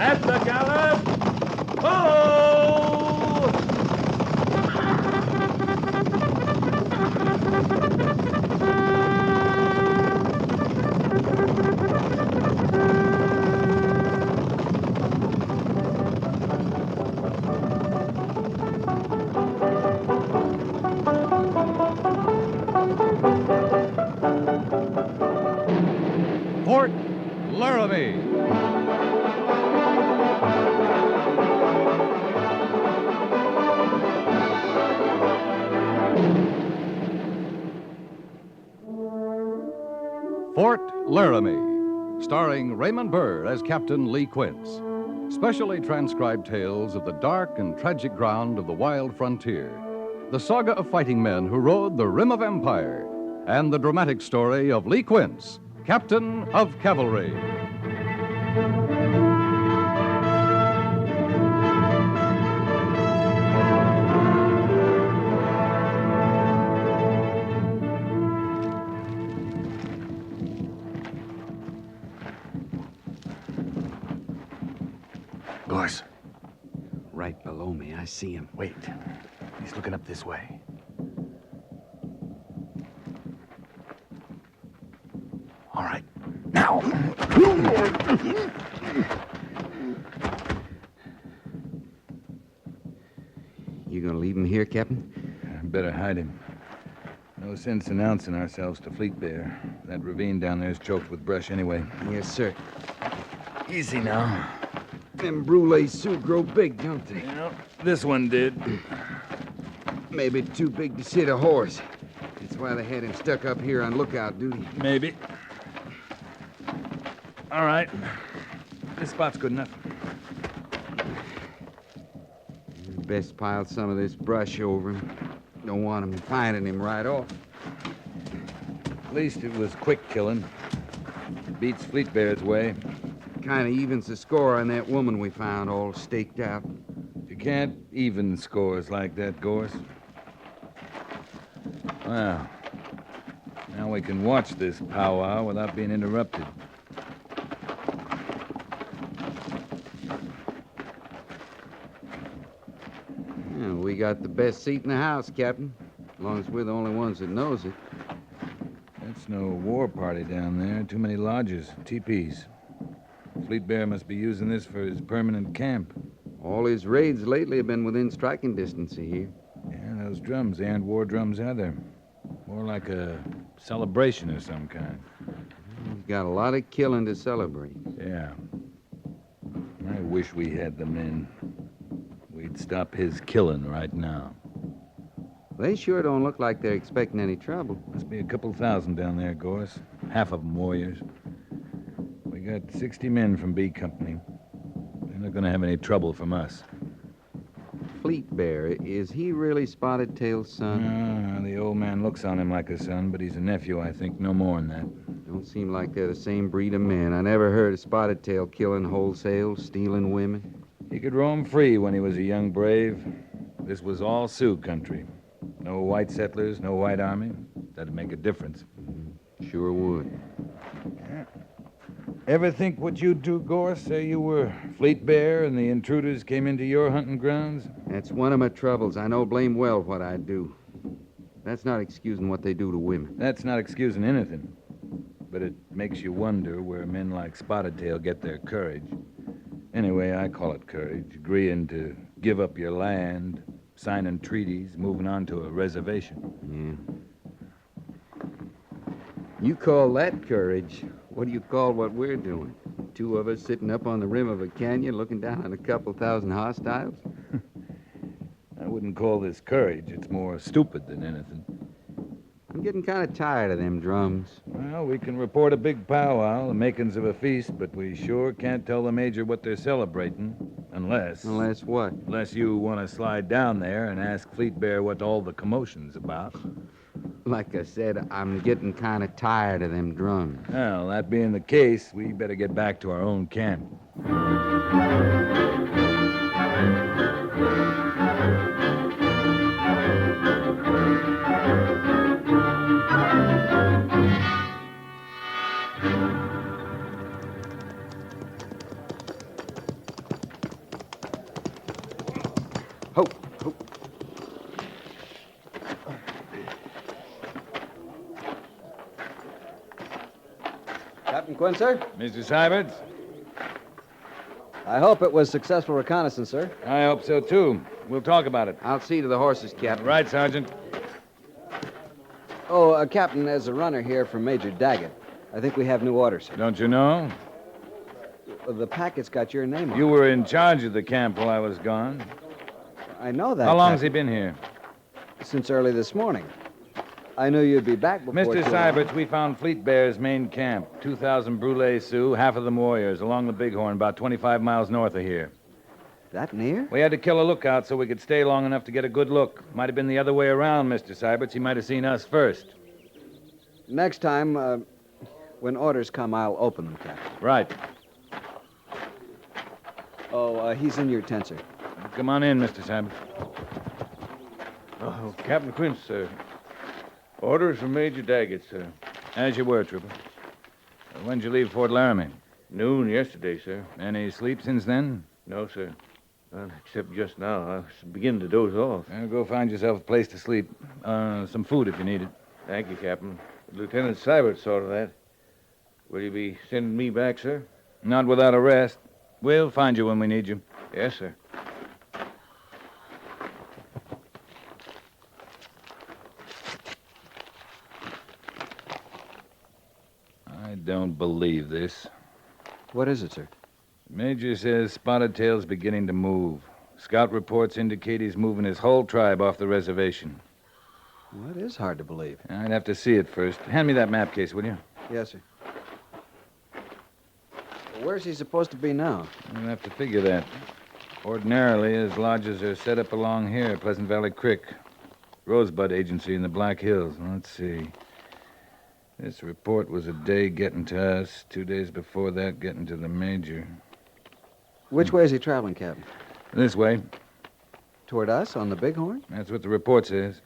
At the gallop! Ho! Fort Laramie. Fort Laramie, starring Raymond Burr as Captain Lee Quince. Specially transcribed tales of the dark and tragic ground of the wild frontier. The saga of fighting men who rode the rim of empire. And the dramatic story of Lee Quince, Captain of Cavalry. Gorse. Right below me, I see him. Wait. He's looking up this way. All right. Now. You gonna leave him here, Captain? Better hide him. No sense announcing ourselves to Fleet Bear. That ravine down there is choked with brush anyway. Yes, sir. Easy now. Them Brule Sioux grow big, don't they? Well, this one did. Maybe too big to sit a horse. That's why they had him stuck up here on lookout duty. Maybe. All right. This spot's good enough. Best pile some of this brush over him. Don't want him finding him right off. At least it was quick killing. It beats Fleet Bear's way. Kind of evens the score on that woman we found all staked out. You can't even scores like that, Gorse. Well, now we can watch this powwow without being interrupted. Yeah, we got the best seat in the house, Captain. As long as we're the only ones that knows it. That's no war party down there. Too many lodges, teepees. Fleet Bear must be using this for his permanent camp. All his raids lately have been within striking distance of here. Yeah, those drums, they aren't war drums either. More like a celebration of some kind. He's got a lot of killing to celebrate. Yeah. I wish we had the men. We'd stop his killing right now. They sure don't look like they're expecting any trouble. Must be a couple thousand down there, Gorse. Half of them warriors. We got 60 men from B Company. They're not going to have any trouble from us. Fleet Bear, is he really Spotted Tail's son? The old man looks on him like a son, but he's a nephew, I think. No more than that. Don't seem like they're the same breed of men. I never heard of Spotted Tail killing wholesale, stealing women. He could roam free when he was a young brave. This was all Sioux country. No white settlers, no white army. That'd make a difference. Sure would. Yeah. Ever think what you'd do, Gorse? Say you were Fleet Bear and the intruders came into your hunting grounds? That's one of my troubles. I know blame well what I'd do. That's not excusing what they do to women. That's not excusing anything. But it makes you wonder where men like Spotted Tail get their courage. Anyway, I call it courage. Agreeing to give up your land, signing treaties, moving on to a reservation. Yeah. You call that courage. What do you call what we're doing? Two of us sitting up on the rim of a canyon looking down on a couple thousand hostiles? I wouldn't call this courage. It's more stupid than anything. I'm getting kind of tired of them drums. Well, we can report a big powwow, the makings of a feast, but we sure can't tell the major what they're celebrating, unless... Unless what? Unless you want to slide down there and ask Fleet Bear what all the commotion's about. Like I said, I'm getting kind of tired of them drums. Well, that being the case, we better get back to our own camp. Captain Quince, sir. Mr. Syberts? I hope it was successful reconnaissance, sir. I hope so, too. We'll talk about it. I'll see to the horses, Captain. Right, Sergeant. Oh, Captain, there's a runner here from Major Daggett. I think we have new orders, sir. Don't you know? The packet's got your name on You it. were in charge of the camp while I was gone. I know that. How long has Captain. he been here? Since early this morning. I knew you'd be back before... Mr. too long. Syberts, we found Fleet Bear's main camp. 2,000 Brule Sioux, half of them warriors, along the Bighorn, about 25 miles north of here. That near? We had to kill a lookout so we could stay long enough to get a good look. Might have been the other way around, Mr. Syberts. He might have seen us first. Next time, when orders come, I'll open them, Captain. Right. Oh, he's in your tent, sir. Come on in, Mr. Syberts. Oh, Captain Quince, sir. Orders from Major Daggett, sir. As you were, Trooper. When'd you leave Fort Laramie? Noon yesterday, sir. Any sleep since then? No, sir. Well, except just now. I was beginning to doze off. Well, go find yourself a place to sleep. Some food if you need it. Thank you, Captain. Lieutenant Sybert saw to that. Will you be sending me back, sir? Not without a rest. We'll find you when we need you. Yes, sir. I don't believe this. What is it, sir? Major says Spotted Tail's beginning to move. Scout reports indicate he's moving his whole tribe off the reservation. Well, it is hard to believe. I'd have to see it first. Hand me that map case, will you? Yes, sir. Where's he supposed to be now? We'll have to figure that. Ordinarily, his lodges are set up along here, Pleasant Valley Creek. Rosebud Agency in the Black Hills. Let's see. This report was a day getting to us. 2 days before that, getting to the Major. Which way is he traveling, Captain? This way. Toward us on the Bighorn? That's what the report says.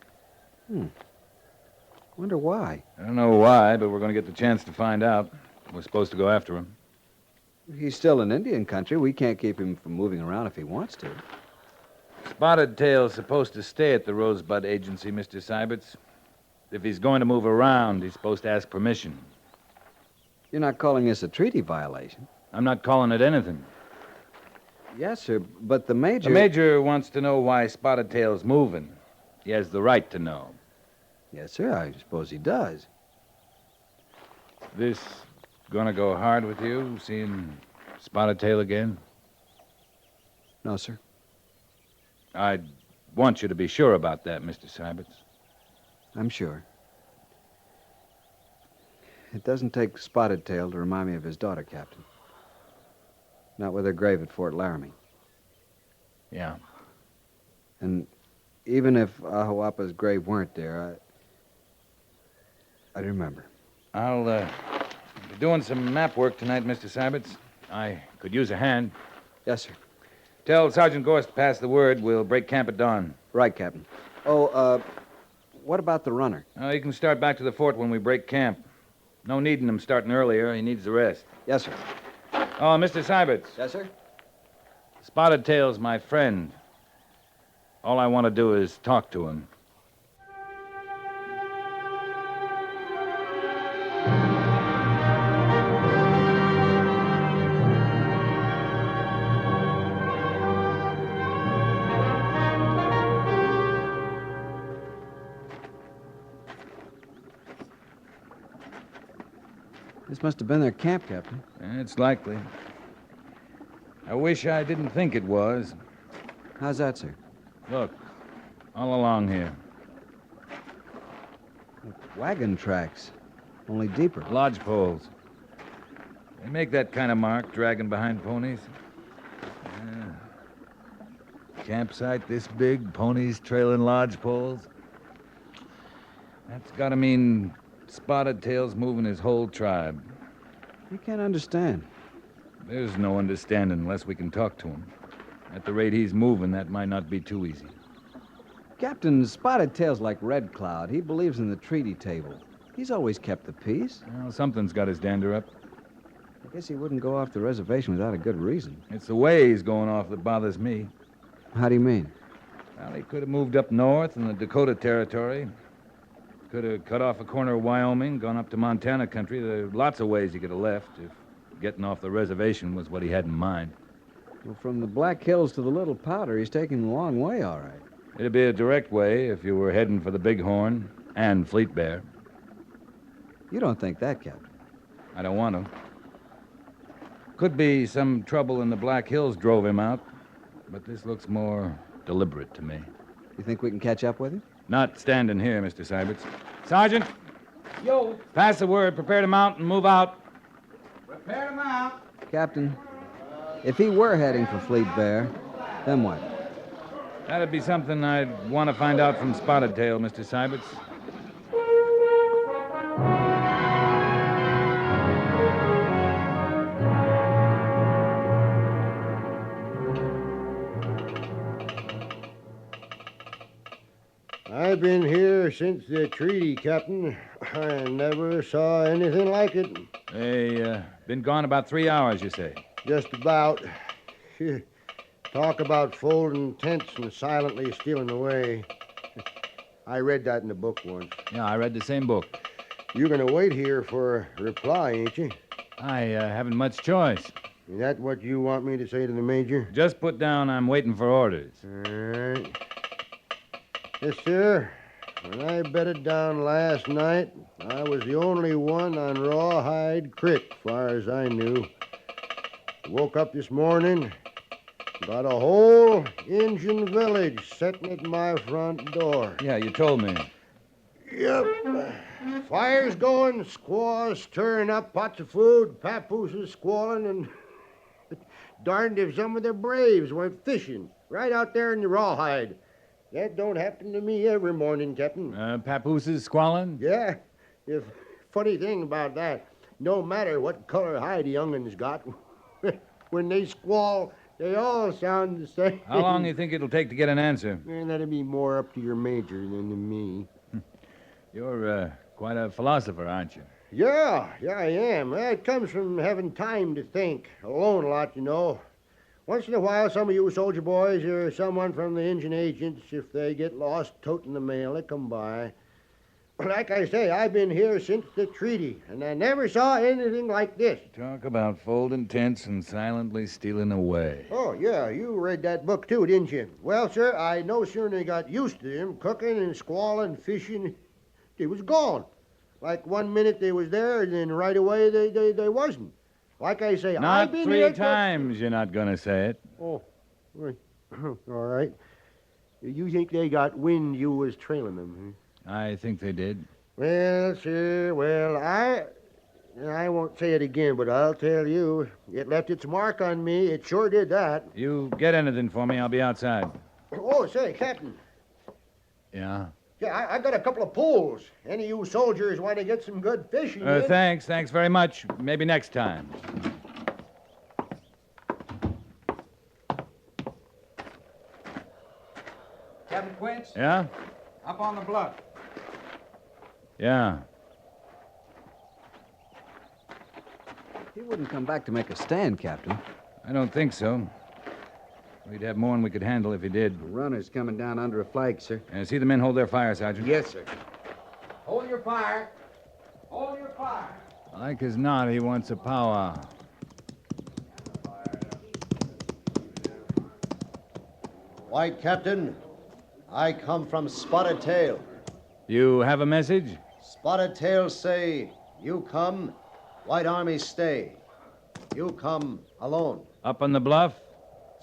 Wonder why. I don't know why, but we're going to get the chance to find out. We're supposed to go after him. He's still in Indian country. We can't keep him from moving around if he wants to. Spotted Tail's supposed to stay at the Rosebud Agency, Mr. Syberts. If he's going to move around, he's supposed to ask permission. You're not calling this a treaty violation? I'm not calling it anything. Yes, sir, but the Major... The Major wants to know why Spotted Tail's moving. He has the right to know. Yes, sir, I suppose he does. This gonna go hard with you, seeing Spotted Tail again? No, sir. I want you to be sure about that, Mr. Syberts. I'm sure. It doesn't take Spotted Tail to remind me of his daughter, Captain. Not with her grave at Fort Laramie. Yeah. And even if Ahuapa's grave weren't there, I'd remember. I'll be doing some map work tonight, Mr. Syberts. I could use a hand. Yes, sir. Tell Sergeant Gorst to pass the word. We'll break camp at dawn. Right, Captain. Oh, what about the runner? He can start back to the fort when we break camp. No need in him starting earlier. He needs the rest. Yes, sir. Oh, Mr. Syberts. Yes, sir? Spotted Tail's my friend. All I want to do is talk to him. This must have been their camp, Captain. It's likely. I wish I didn't think it was. How's that, sir? Look, all along here. Wagon tracks, only deeper. Lodge poles. They make that kind of mark, dragging behind ponies. Campsite this big, ponies trailing lodge poles. That's got to mean Spotted Tail's moving his whole tribe. You can't understand. There's no understanding unless we can talk to him. At the rate he's moving, that might not be too easy. Captain, Spotted Tail's like Red Cloud. He believes in the treaty table. He's always kept the peace. Well, something's got his dander up. I guess he wouldn't go off the reservation without a good reason. It's the way he's going off that bothers me. How do you mean? Well, he could have moved up north in the Dakota Territory. could have cut off a corner of Wyoming, gone up to Montana country. There are lots of ways he could have left if getting off the reservation was what he had in mind. Well, from the Black Hills to the Little Powder, he's taking the long way, all right. It'd be a direct way if you were heading for the Bighorn and Fleet Bear. You don't think that, Captain? I don't want to. Could be some trouble in the Black Hills drove him out, but this looks more deliberate to me. You think we can catch up with him? Not standing here, Mr. Syberts. Sergeant! Yo! Pass the word. Prepare to mount and move out. Prepare to mount. Captain, if he were heading for Fleet Bear, then what? That'd be something I'd want to find out from Spotted Tail, Mr. Syberts. I've been here since the treaty, Captain. I never saw anything like it. They, been gone about 3 hours, you say? Just about. Talk about folding tents and silently stealing away. I read that in a book once. Yeah, I read the same book. You're going to wait here for a reply, ain't you? I haven't much choice. Is that what you want me to say to the Major? Just put down I'm waiting for orders. All right. Yes, sir. When I bedded down last night, I was the only one on Rawhide Creek, far as I knew. Woke up this morning, got a whole Injun village sitting at my front door. Yeah, you told me. Yep. Fires going, squaws stirring up pots of food, papooses squalling, and darned if some of the braves went fishing right out there in the Rawhide. That don't happen to me every morning, Captain. Papooses squalling? Yeah. The funny thing about that, no matter what color hide the young'uns got, when they squall, they all sound the same. How long do you think it'll take to get an answer? Man, that'd be more up to your Major than to me. You're quite a philosopher, aren't you? Yeah, I am. It comes from having time to think. Alone a lot, you know. Once in a while, some of you soldier boys or someone from the Injun agents, if they get lost toting the mail, they come by. Like I say, I've been here since the treaty, and I never saw anything like this. Talk about folding tents and silently stealing away. Oh, yeah, you read that book too, didn't you? Well, sir, I no sooner got used to them cooking and squalling, fishing, they was gone. Like 1 minute they was there, and then right away they wasn't. Like I say, Not I've been 3 here times you're not going to say it. Oh, right. All right. You think they got wind you was trailing them, I think they did. Well, sir, I won't say it again, but I'll tell you, it left its mark on me. It sure did that. You get anything for me, I'll be outside. Oh, say, Captain. Yeah? Yeah, I got a couple of poles. Any of you soldiers want to get some good fishing in? Thanks very much. Maybe next time. Captain Quince? Yeah? Up on the bluff. Yeah. He wouldn't come back to make a stand, Captain. I don't think so. We'd have more than we could handle if he did. The runner's coming down under a flag, sir. See the men hold their fire, Sergeant. Yes, sir. Hold your fire. Hold your fire. Like as not, he wants a powwow. White Captain, I come from Spotted Tail. You have a message? Spotted Tail say, you come, White Army stay. You come alone. Up on the bluff?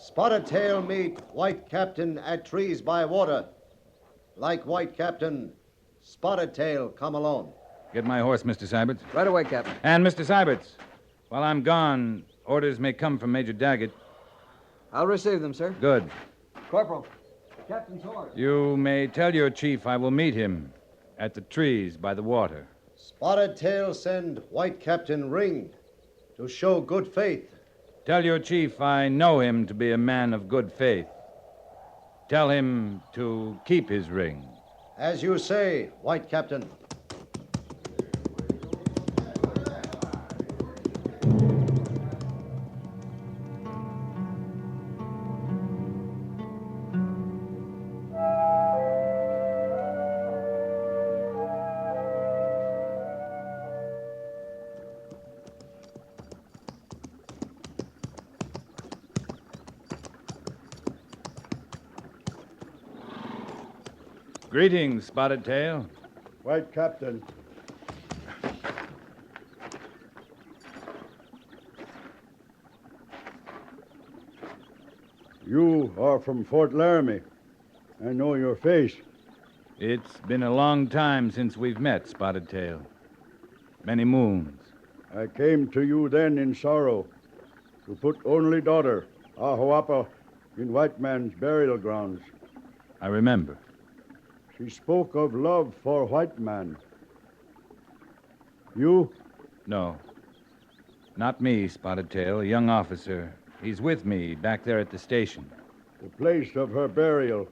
Spotted Tail meet White Captain at trees by water. Like White Captain, Spotted Tail come alone. Get my horse, Mr. Syberts. Right away, Captain. And, Mr. Syberts, while I'm gone, orders may come from Major Daggett. I'll receive them, sir. Good. Corporal, the captain's horse. You may tell your chief I will meet him at the trees by the water. Spotted Tail send White Captain ring to show good faith. Tell your chief I know him to be a man of good faith. Tell him to keep his ring. As you say, White Captain. Greetings, Spotted Tail. White Captain. You are from Fort Laramie. I know your face. It's been a long time since we've met, Spotted Tail. Many moons. I came to you then in sorrow to put only daughter, Ahuapa, in white man's burial grounds. I remember. She spoke of love for white man. You? No. Not me, Spotted Tail, a young officer. He's with me back there at the station. The place of her burial.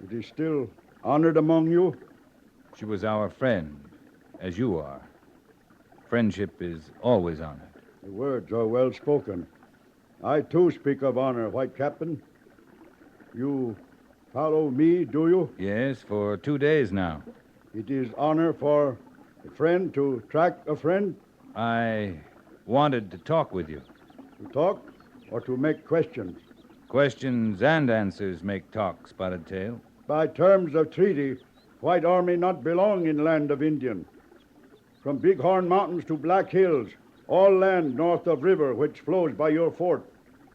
It is still honored among you? She was our friend, as you are. Friendship is always honored. The words are well spoken. I, too, speak of honor, White Captain. You follow me, do you? Yes, for 2 days now. It is honor for a friend to track a friend? I wanted to talk with you. To talk or to make questions? Questions and answers make talk, Spotted Tail. By terms of treaty, White Army not belong in land of Indian. From Bighorn Mountains to Black Hills, all land north of river which flows by your fort.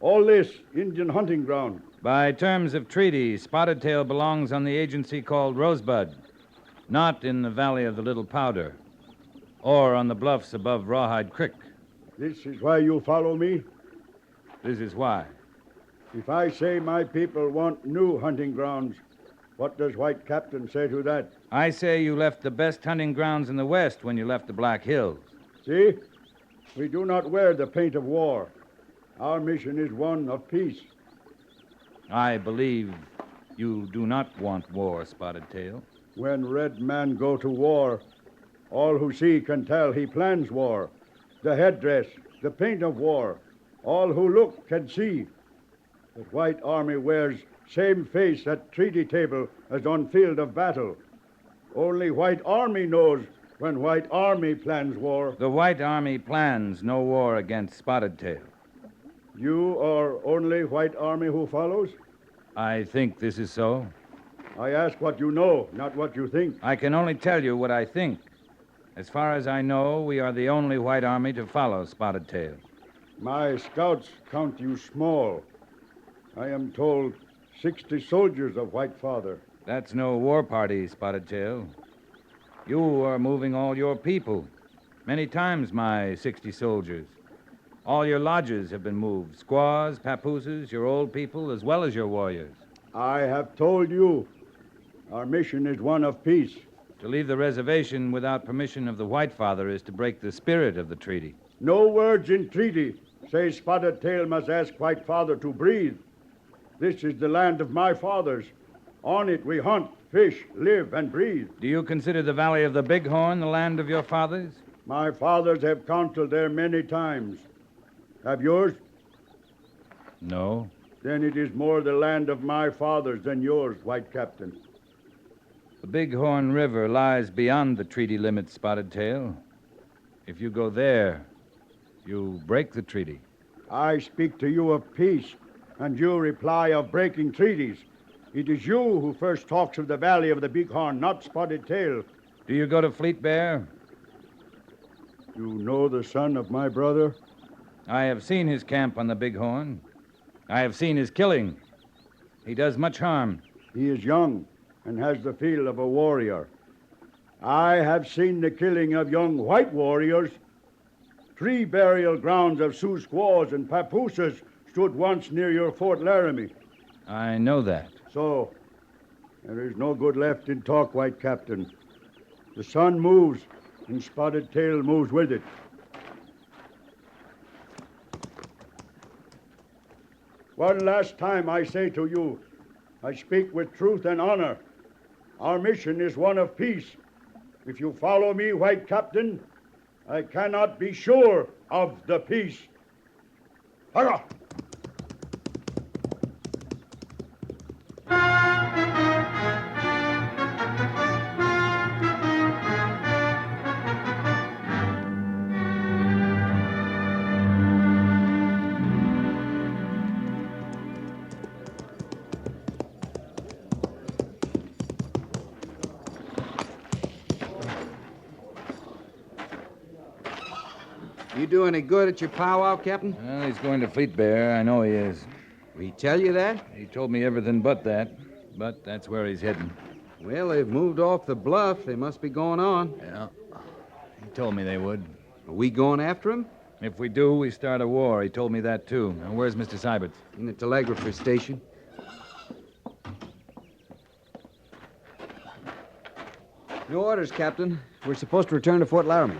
All this Indian hunting ground. By terms of treaty, Spotted Tail belongs on the agency called Rosebud, not in the valley of the Little Powder, or on the bluffs above Rawhide Creek. This is why you follow me? This is why. If I say my people want new hunting grounds, what does White Captain say to that? I say you left the best hunting grounds in the West when you left the Black Hills. See? We do not wear the paint of war. Our mission is one of peace. I believe you do not want war, Spotted Tail. When red men go to war, all who see can tell he plans war. The headdress, the paint of war, all who look can see. That White Army wears same face at treaty table as on field of battle. Only White Army knows when White Army plans war. The White Army plans no war against Spotted Tail. You are only White Army who follows? I think this is so. I ask what you know, not what you think. I can only tell you what I think. As far as I know, we are the only White Army to follow Spotted Tail. My scouts count you small. I am told 60 soldiers of White Father. That's no war party, Spotted Tail. You are moving all your people. Many times, my 60 soldiers. All your lodges have been moved. Squaws, papooses, your old people, as well as your warriors. I have told you, our mission is one of peace. To leave the reservation without permission of the White Father is to break the spirit of the treaty. No words in treaty say Spotted Tail must ask White Father to breathe. This is the land of my fathers. On it we hunt, fish, live, and breathe. Do you consider the Valley of the Bighorn the land of your fathers? My fathers have counseled there many times. Have yours? No. Then it is more the land of my fathers than yours, White Captain. The Bighorn River lies beyond the treaty limits, Spotted Tail. If you go there, you break the treaty. I speak to you of peace, and you reply of breaking treaties. It is you who first talks of the valley of the Bighorn, not Spotted Tail. Do you go to Fleet Bear? You know the son of my brother? I have seen his camp on the Bighorn. I have seen his killing. He does much harm. He is young and has the feel of a warrior. I have seen the killing of young white warriors. 3 burial grounds of Sioux squaws and papooses stood once near your Fort Laramie. I know that. So, there is no good left in talk, White Captain. The sun moves, and Spotted Tail moves with it. One last time I say to you, I speak with truth and honor. Our mission is one of peace. If you follow me, White Captain, I cannot be sure of the peace. Hurrah! You do any good at your powwow, Captain? Well, he's going to Fleet Bear. I know he is. Did he tell you that? He told me everything but that. But that's where he's heading. Well, they've moved off the bluff. They must be going on. Yeah. He told me they would. Are we going after him? If we do, we start a war. He told me that, too. Now, where's Mr. Seibert? In the telegrapher station. New orders, Captain. We're supposed to return to Fort Laramie.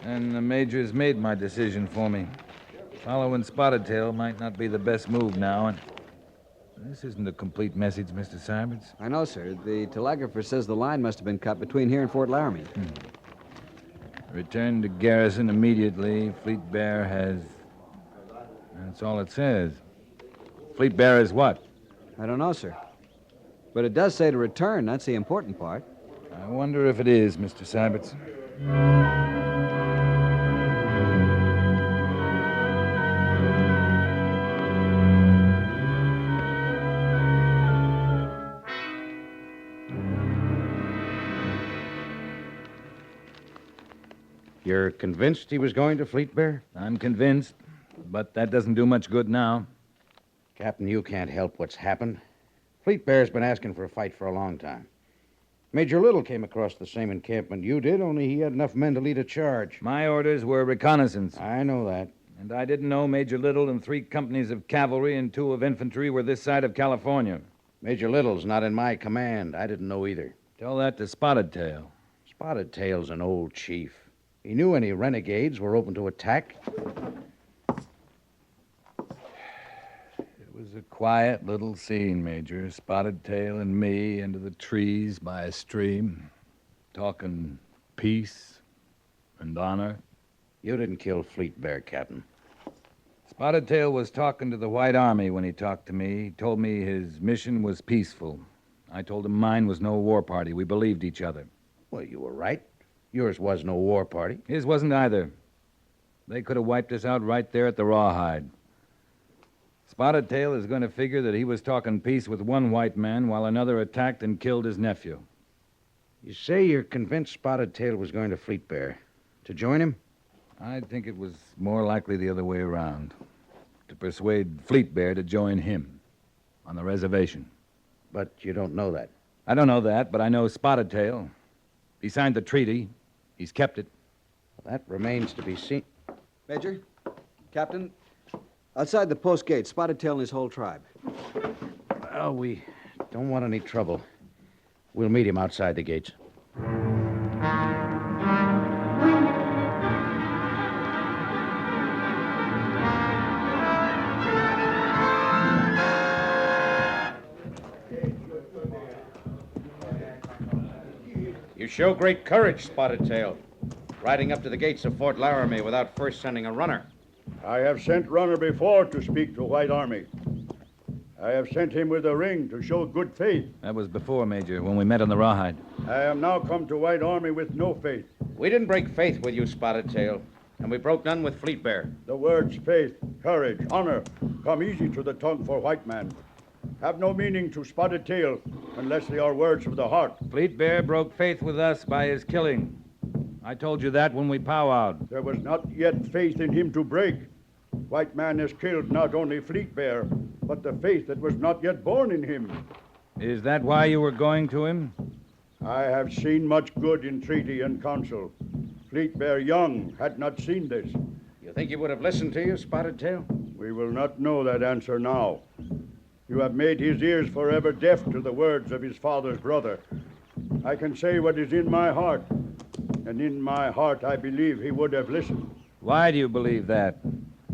And the Major's made my decision for me. Following Spotted Tail might not be the best move now, and this isn't a complete message, Mr. Seibert. I know, sir. The telegrapher says the line must have been cut between here and Fort Laramie. Return to garrison immediately. Fleet Bear has... That's all it says. Fleet Bear is what? I don't know, sir. But it does say to return. That's the important part. I wonder if it is, Mr. Seibert. You're convinced he was going to Fleet Bear? I'm convinced, but that doesn't do much good now. Captain, you can't help what's happened. Fleet Bear's been asking for a fight for a long time. Major Little came across the same encampment you did, only he had enough men to lead a charge. My orders were reconnaissance. I know that. And I didn't know Major Little and 3 companies of cavalry and 2 of infantry were this side of California. Major Little's not in my command. I didn't know either. Tell that to Spotted Tail. Spotted Tail's an old chief. He knew any renegades were open to attack. It was a quiet little scene, Major. Spotted Tail and me into the trees by a stream, talking peace and honor. You didn't kill Fleet Bear, Captain. Spotted Tail was talking to the White Army when he talked to me. He told me his mission was peaceful. I told him mine was no war party. We believed each other. Well, you were right. Yours was no war party. His wasn't either. They could have wiped us out right there at the Rawhide. Spotted Tail is going to figure that he was talking peace with one white man while another attacked and killed his nephew. You say you're convinced Spotted Tail was going to Fleet Bear. To join him? I think it was more likely the other way around. To persuade Fleet Bear to join him on the reservation. But you don't know that. I don't know that, but I know Spotted Tail. He signed the treaty. He's kept it. That remains to be seen. Major, Captain, outside the post gate, Spotted Tail and his whole tribe. Well, we don't want any trouble. We'll meet him outside the gates. You show great courage, Spotted Tail, riding up to the gates of Fort Laramie without first sending a runner. I have sent runner before to speak to White Army. I have sent him with a ring to show good faith. That was before, Major, when we met on the Rawhide. I am now come to White Army with no faith. We didn't break faith with you, Spotted Tail, and we broke none with Fleet Bear. The words faith, courage, honor come easy to the tongue for white man. Have no meaning to Spotted Tail unless they are words of the heart. Fleet Bear broke faith with us by his killing. I told you that when we powwowed. There was not yet faith in him to break. White man has killed not only Fleet Bear, but the faith that was not yet born in him. Is that why you were going to him? I have seen much good in treaty and council. Fleet Bear Young had not seen this. You think he would have listened to you, Spotted Tail? We will not know that answer now. You have made his ears forever deaf to the words of his father's brother. I can say what is in my heart, and in my heart I believe he would have listened. Why do you believe that?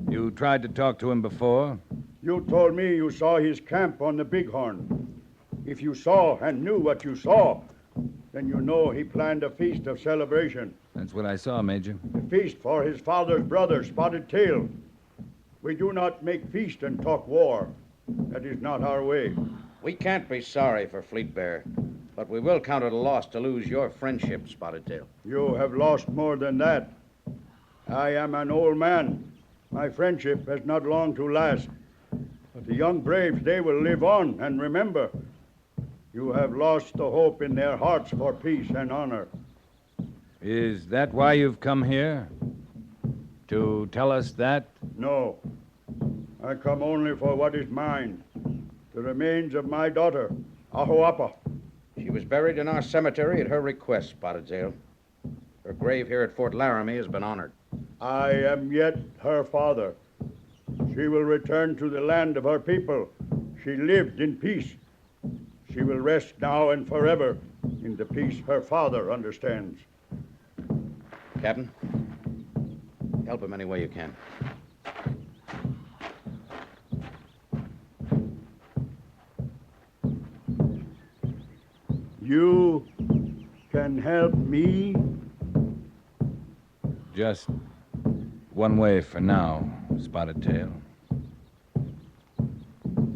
You tried to talk to him before? You told me you saw his camp on the Bighorn. If you saw and knew what you saw, then you know he planned a feast of celebration. That's what I saw, Major. A feast for his father's brother, Spotted Tail. We do not make feast and talk war. That is not our way. We can't be sorry for Fleet Bear, but we will count it a loss to lose your friendship, Spotted Tail. You have lost more than that. I am an old man. My friendship has not long to last. But the young braves, they will live on. And remember, you have lost the hope in their hearts for peace and honor. Is that why you've come here? To tell us that? No. I come only for what is mine. The remains of my daughter, Ahoapa. She was buried in our cemetery at her request, Spotted Tail. Her grave here at Fort Laramie has been honored. I am yet her father. She will return to the land of her people. She lived in peace. She will rest now and forever in the peace her father understands. Captain, help him any way you can. You can help me? Just one way for now, Spotted Tail.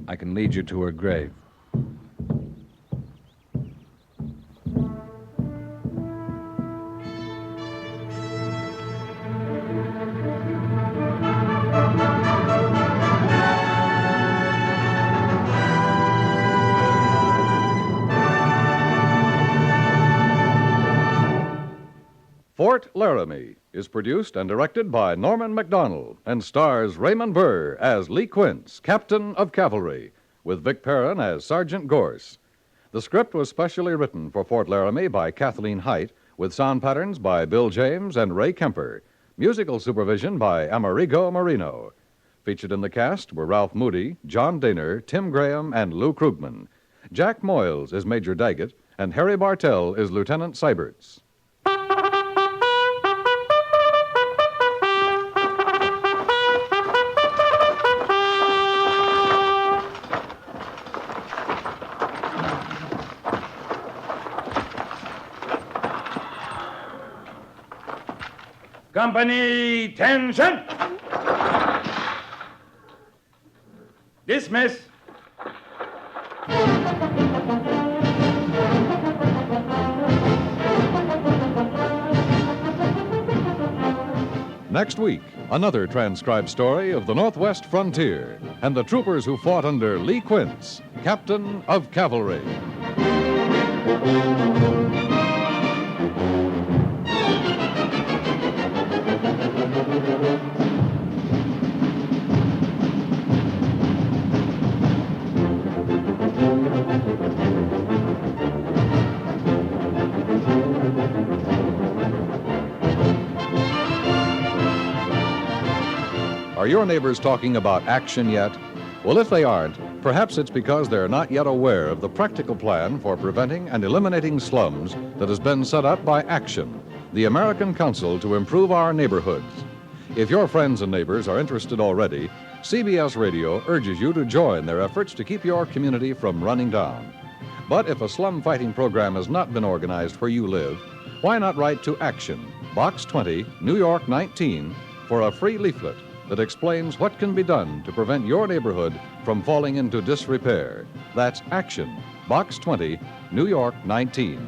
I can lead you to her grave. Fort Laramie is produced and directed by Norman Macdonnell and stars Raymond Burr as Lee Quince, Captain of Cavalry, with Vic Perrin as Sergeant Gorse. The script was specially written for Fort Laramie by Kathleen Height, with sound patterns by Bill James and Ray Kemper. Musical supervision by Amerigo Marino. Featured in the cast were Ralph Moody, John Daner, Tim Graham, and Lou Krugman. Jack Moyles is Major Daggett, and Harry Bartell is Lieutenant Seiberts. Company, tension! Dismiss. Next week, another transcribed story of the Northwest frontier and the troopers who fought under Lee Quince, Captain of Cavalry. Are your neighbors talking about action yet? Well, if they aren't, perhaps it's because they're not yet aware of the practical plan for preventing and eliminating slums that has been set up by Action, the American Council to Improve Our Neighborhoods. If your friends and neighbors are interested already, CBS Radio urges you to join their efforts to keep your community from running down. But if a slum fighting program has not been organized where you live, why not write to Action, Box 20, New York 19, for a free leaflet that explains what can be done to prevent your neighborhood from falling into disrepair. That's Action, Box 20, New York 19.